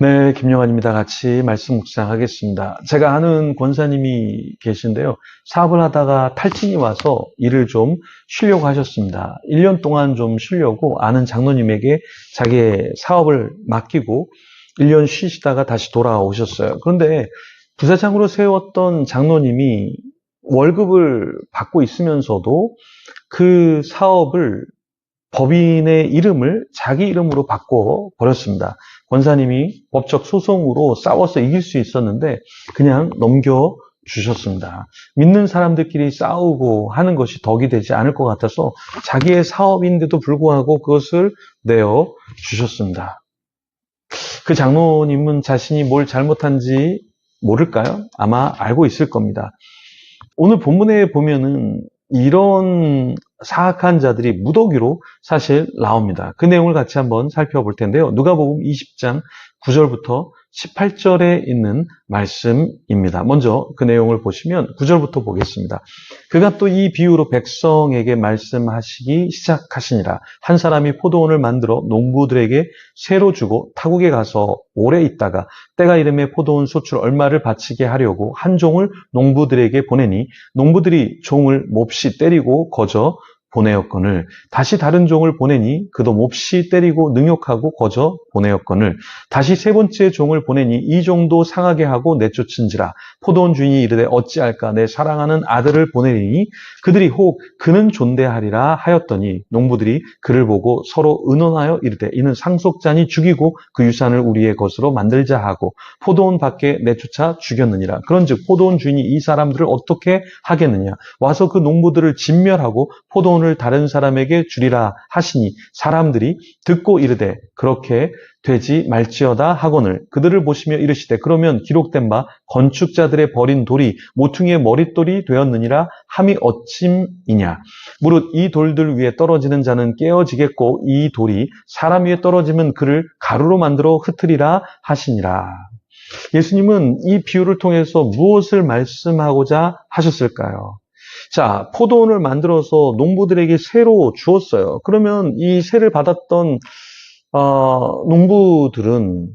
네, 김영환입니다. 같이 말씀 묵상하겠습니다. 제가 아는 권사님이 계신데요. 사업을 하다가 탈진이 와서 일을 좀 쉬려고 하셨습니다. 1년 동안 좀 쉬려고 아는 장로님에게 자기의 사업을 맡기고 1년 쉬시다가 다시 돌아오셨어요. 그런데 부사장으로 세웠던 장로님이 월급을 받고 있으면서도 그 사업을 법인의 이름을 자기 이름으로 바꿔 버렸습니다. 권사님이 법적 소송으로 싸워서 이길 수 있었는데 그냥 넘겨 주셨습니다. 믿는 사람들끼리 싸우고 하는 것이 덕이 되지 않을 것 같아서 자기의 사업인데도 불구하고 그것을 내어 주셨습니다. 그 장로님은 자신이 뭘 잘못한지 모를까요? 아마 알고 있을 겁니다. 오늘 본문에 보면은 이런 사악한 자들이 무더기로 사실 나옵니다. 그 내용을 같이 한번 살펴볼 텐데요. 누가복음 20장 9절부터 18절에 있는 말씀입니다. 먼저 그 내용을 보시면 9절부터 보겠습니다. 그가 또 이 비유로 백성에게 말씀하시기 시작하시니라. 한 사람이 포도원을 만들어 농부들에게 새로 주고 타국에 가서 오래 있다가 때가 이름에 포도원 소출 얼마를 바치게 하려고 한 종을 농부들에게 보내니 농부들이 종을 몹시 때리고 거저 보내었거늘 다시 다른 종을 보내니 그도 몹시 때리고 능욕하고 거저 보내었거늘 다시 세 번째 종을 보내니 이 종도 상하게 하고 내쫓은지라. 포도원 주인이 이르되 어찌할까 내 사랑하는 아들을 보내리니 그들이 혹 그는 존대하리라 하였더니 농부들이 그를 보고 서로 의논하여 이르되 이는 상속자니 죽이고 그 유산을 우리의 것으로 만들자 하고 포도원 밖에 내쫓아 죽였느니라. 그런즉 포도원 주인이 이 사람들을 어떻게 하겠느냐. 와서 그 농부들을 진멸하고 포도원을 다른 사람에게 주리라 하시니 사람들이 듣고 이르되 그렇게 되지 말지어다 하거늘 그들을 보시며 이르시되 그러면 기록된 바 건축자들의 버린 돌이 모퉁이의 머릿돌이 되었느니라 함이 어찜이냐. 무릇 이 돌들 위에 떨어지는 자는 깨어지겠고 이 돌이 사람 위에 떨어지면 그를 가루로 만들어 흩으리라 하시니라. 예수님은 이 비유를 통해서 무엇을 말씀하고자 하셨을까요? 자, 포도원을 만들어서 농부들에게 새로 주었어요. 그러면 이 새를 받았던 농부들은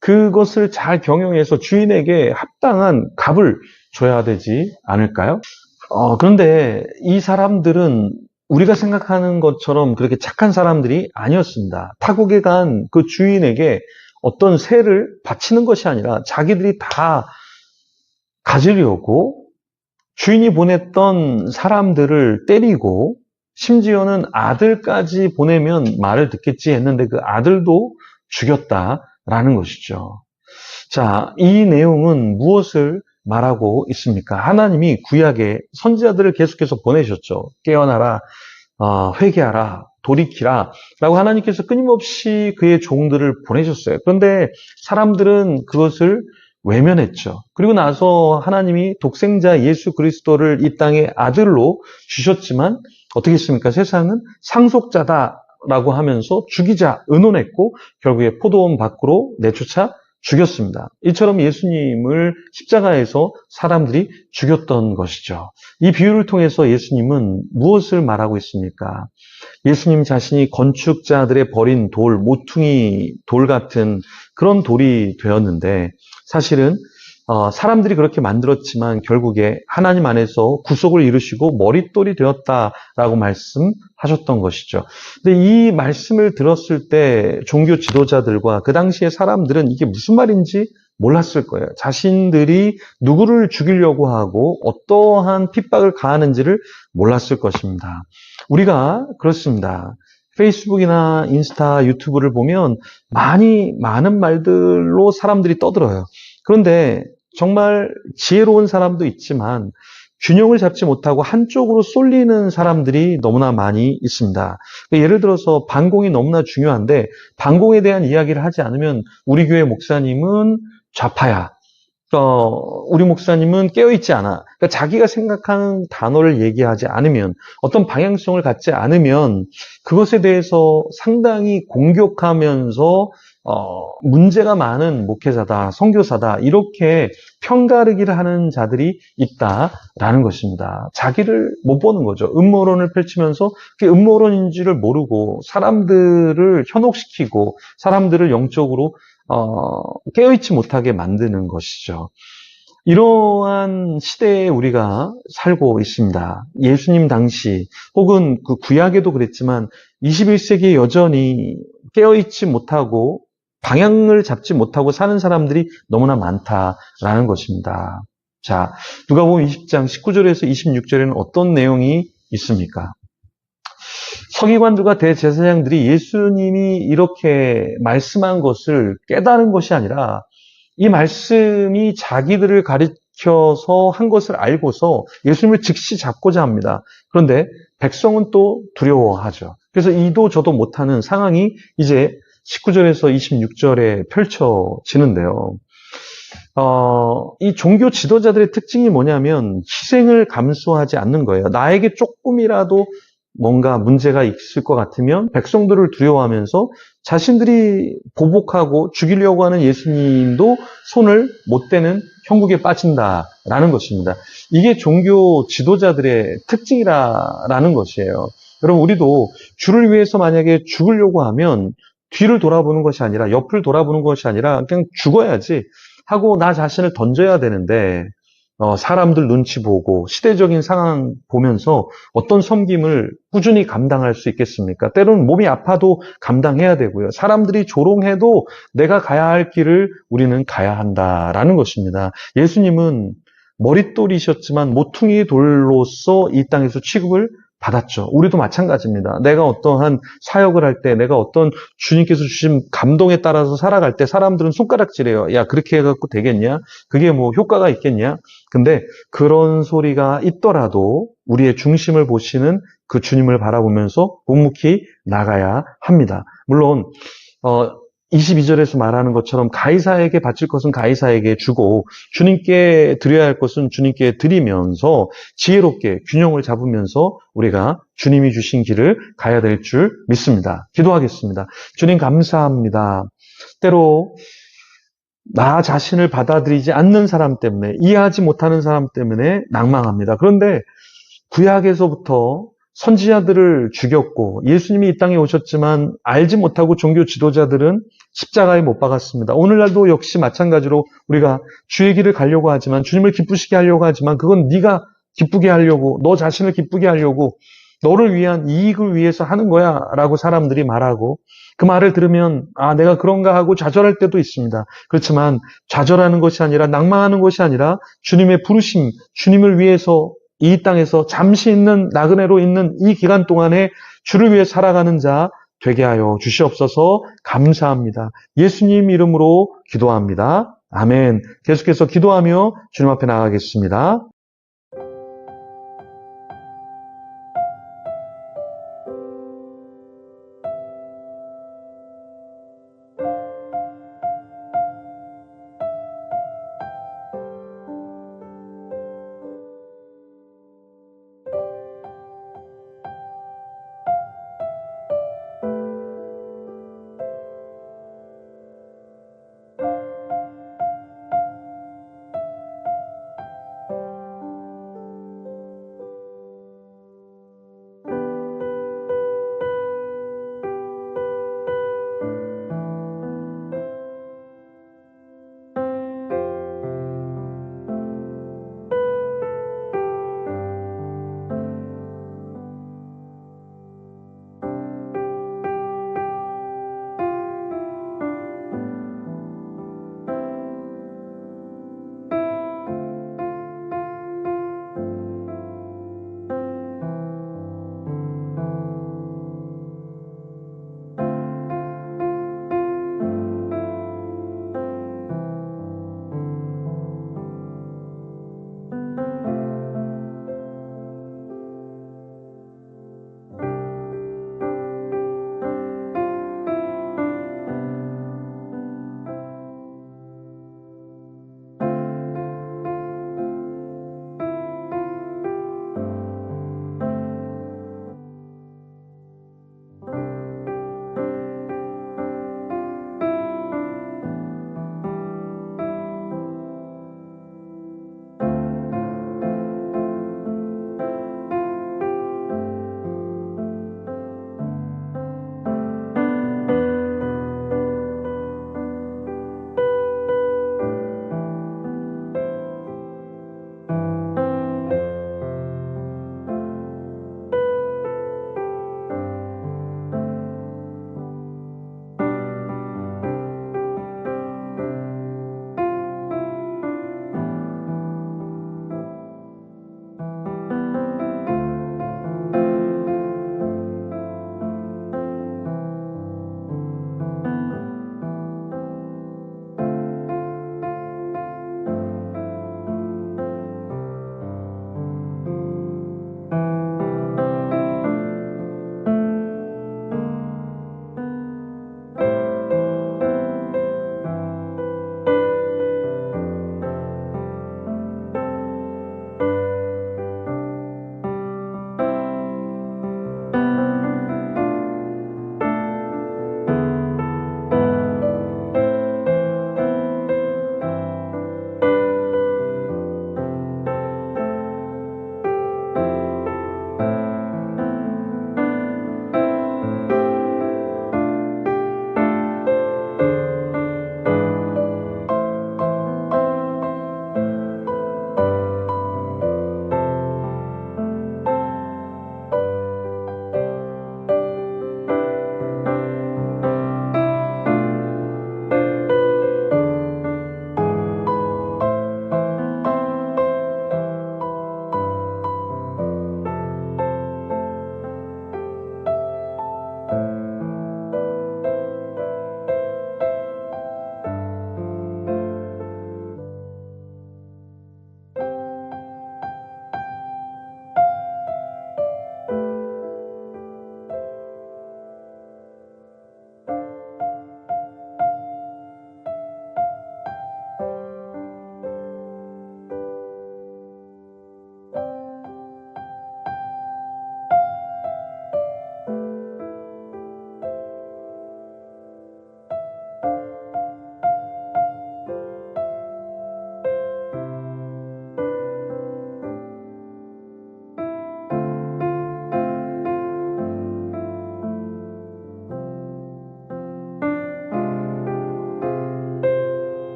그것을 잘 경영해서 주인에게 합당한 값을 줘야 되지 않을까요? 그런데 이 사람들은 우리가 생각하는 것처럼 그렇게 착한 사람들이 아니었습니다. 타국에 간 그 주인에게 어떤 새를 바치는 것이 아니라 자기들이 다 가지려고 주인이 보냈던 사람들을 때리고 심지어는 아들까지 보내면 말을 듣겠지 했는데 그 아들도 죽였다라는 것이죠. 자, 이 내용은 무엇을 말하고 있습니까? 하나님이 구약에 선지자들을 계속해서 보내셨죠. 깨어나라, 회개하라, 돌이키라 라고 하나님께서 끊임없이 그의 종들을 보내셨어요. 그런데 사람들은 그것을 외면했죠. 그리고 나서 하나님이 독생자 예수 그리스도를 이 땅의 아들로 주셨지만 어떻게 했습니까? 세상은 상속자다라고 하면서 죽이자 의논했고 결국에 포도원 밖으로 내쫓아 죽였습니다. 이처럼 예수님을 십자가에서 사람들이 죽였던 것이죠. 이 비유를 통해서 예수님은 무엇을 말하고 있습니까? 예수님 자신이 건축자들의 버린 돌, 모퉁이 돌 같은 그런 돌이 되었는데 사실은 사람들이 그렇게 만들었지만 결국에 하나님 안에서 구속을 이루시고 머릿돌이 되었다라고 말씀하셨던 것이죠. 근데 이 말씀을 들었을 때 종교 지도자들과 그 당시의 사람들은 이게 무슨 말인지 몰랐을 거예요. 자신들이 누구를 죽이려고 하고 어떠한 핍박을 가하는지를 몰랐을 것입니다. 우리가 그렇습니다. 페이스북이나 인스타, 유튜브를 보면 많은 말들로 사람들이 떠들어요. 그런데 정말 지혜로운 사람도 있지만 균형을 잡지 못하고 한쪽으로 쏠리는 사람들이 너무나 많이 있습니다. 예를 들어서 반공이 너무나 중요한데 반공에 대한 이야기를 하지 않으면 우리 교회 목사님은 좌파야. 우리 목사님은 깨어있지 않아. 그러니까 자기가 생각하는 단어를 얘기하지 않으면, 어떤 방향성을 갖지 않으면 그것에 대해서 상당히 공격하면서 문제가 많은 목회자다, 선교사다 이렇게 편가르기를 하는 자들이 있다라는 것입니다. 자기를 못 보는 거죠. 음모론을 펼치면서 그게 음모론인지를 모르고 사람들을 현혹시키고 사람들을 영적으로 깨어있지 못하게 만드는 것이죠. 이러한 시대에 우리가 살고 있습니다. 예수님 당시 혹은 그 구약에도 그랬지만 21세기에 여전히 깨어있지 못하고 방향을 잡지 못하고 사는 사람들이 너무나 많다라는 것입니다. 자, 누가복음 20장 19절에서 26절에는 어떤 내용이 있습니까? 서기관들과 대제사장들이 예수님이 이렇게 말씀한 것을 깨달은 것이 아니라 이 말씀이 자기들을 가리켜서 한 것을 알고서 예수님을 즉시 잡고자 합니다. 그런데 백성은 또 두려워하죠. 그래서 이도 저도 못하는 상황이 이제 19절에서 26절에 펼쳐지는데요. 이 종교 지도자들의 특징이 뭐냐면 희생을 감수하지 않는 거예요. 나에게 조금이라도 뭔가 문제가 있을 것 같으면 백성들을 두려워하면서 자신들이 보복하고 죽이려고 하는 예수님도 손을 못 대는 형국에 빠진다라는 것입니다. 이게 종교 지도자들의 특징이라는 것이에요. 여러분, 우리도 주를 위해서 만약에 죽으려고 하면 뒤를 돌아보는 것이 아니라 옆을 돌아보는 것이 아니라 그냥 죽어야지 하고 나 자신을 던져야 되는데 사람들 눈치 보고 시대적인 상황 보면서 어떤 섬김을 꾸준히 감당할 수 있겠습니까? 때로는 몸이 아파도 감당해야 되고요. 사람들이 조롱해도 내가 가야 할 길을 우리는 가야 한다라는 것입니다. 예수님은 머릿돌이셨지만 모퉁이 돌로서 이 땅에서 취급을 받았죠. 우리도 마찬가지입니다. 내가 어떠한 사역을 할 때, 내가 어떤 주님께서 주신 감동에 따라서 살아갈 때 사람들은 손가락질해요. 야, 그렇게 해갖고 되겠냐? 그게 뭐 효과가 있겠냐? 근데 그런 소리가 있더라도 우리의 중심을 보시는 그 주님을 바라보면서 묵묵히 나가야 합니다. 물론 22절에서 말하는 것처럼 가이사에게 바칠 것은 가이사에게 주고 주님께 드려야 할 것은 주님께 드리면서 지혜롭게 균형을 잡으면서 우리가 주님이 주신 길을 가야 될 줄 믿습니다. 기도하겠습니다. 주님 감사합니다. 때로 나 자신을 받아들이지 않는 사람 때문에, 이해하지 못하는 사람 때문에 낭망합니다. 그런데 구약에서부터 선지자들을 죽였고 예수님이 이 땅에 오셨지만 알지 못하고 종교 지도자들은 십자가에 못 박았습니다. 오늘날도 역시 마찬가지로 우리가 주의 길을 가려고 하지만, 주님을 기쁘시게 하려고 하지만 그건 네가 기쁘게 하려고, 너 자신을 기쁘게 하려고, 너를 위한 이익을 위해서 하는 거야 라고 사람들이 말하고, 그 말을 들으면 내가 그런가 하고 좌절할 때도 있습니다. 그렇지만 좌절하는 것이 아니라, 낭망하는 것이 아니라 주님의 부르심, 주님을 위해서 이 땅에서 잠시 있는 나그네로 있는 이 기간 동안에 주를 위해 살아가는 자 되게 하여 주시옵소서. 감사합니다. 예수님 이름으로 기도합니다. 아멘. 계속해서 기도하며 주님 앞에 나가겠습니다.